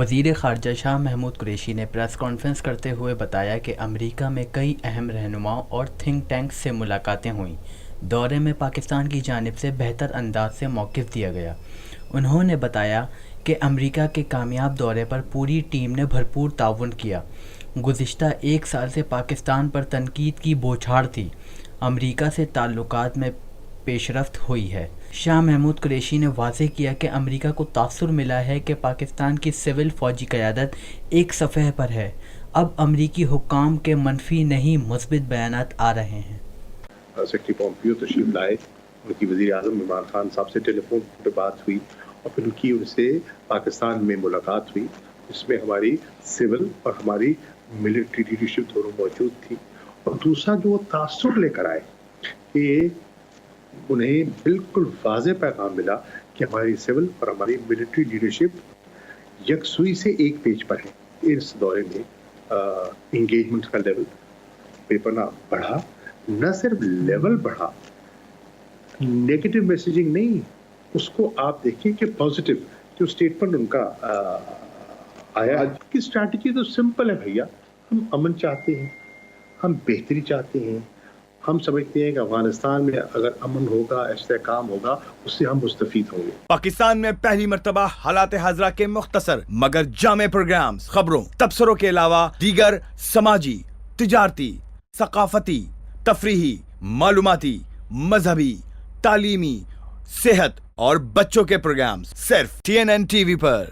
وزیر خارجہ شاہ محمود قریشی نے پریس کانفرنس کرتے ہوئے بتایا کہ امریکہ میں کئی اہم رہنماؤں اور تھنک ٹینکس سے ملاقاتیں ہوئیں۔ دورے میں پاکستان کی جانب سے بہتر انداز سے موقف دیا گیا۔ انہوں نے بتایا کہ امریکہ کے کامیاب دورے پر پوری ٹیم نے بھرپور تعاون کیا۔ گزشتہ ایک سال سے پاکستان پر تنقید کی بوچھاڑ تھی۔ امریکہ سے تعلقات میں پیش رفت ہوئی ہے۔ شاہ محمود قریشی نے واضح کیا کہ امریکہ کو تاثر ملا ہے کہ پاکستان کی سول فوجی قیادت ایک صفحے پر ہے۔ اب امریکی حکام کے منفی نہیں مثبت بیانات آ رہے ہیں۔ سیکرٹری پومپیو تشریف لائے، ان کی وزیر اعظم عمران خان صاحب سے ٹیلی فون پہ بات ہوئی اور پھر ان سے پاکستان میں ملاقات ہوئی، جس میں ہماری سول اور ہماری ملٹری لیڈرشپ دونوں موجود تھی۔ اور دوسرا جو وہ تاثر لے کر آئے کہ انہیں بالکل واضح پیغام ملا کہ ہماری سول اور ہماری ملٹری لیڈرشپ یکسوئی سے ایک پیج پر ہے۔ اس دورے میں انگیجمنٹ کا لیول پیپر نہ بڑھا، نہ صرف لیول بڑھا، نیگیٹو میسیجنگ نہیں، اس کو آپ دیکھیں کہ پازیٹیو جو اسٹیٹمنٹ ان کا آیا۔ آج کی اسٹریٹجی تو سمپل ہے بھیا، ہم امن چاہتے ہیں، ہم بہتری چاہتے ہیں، ہم سمجھتے ہیں کہ افغانستان میں اگر امن ہوگا، استحکام ہوگا، اس سے ہم مستفید ہوں گے۔ پاکستان میں پہلی مرتبہ حالات حاضرہ کے مختصر مگر جامع پروگرامز، خبروں، تبصروں کے علاوہ دیگر سماجی، تجارتی، ثقافتی، تفریحی، معلوماتی، مذہبی، تعلیمی، صحت اور بچوں کے پروگرامز صرف TNN TV پر۔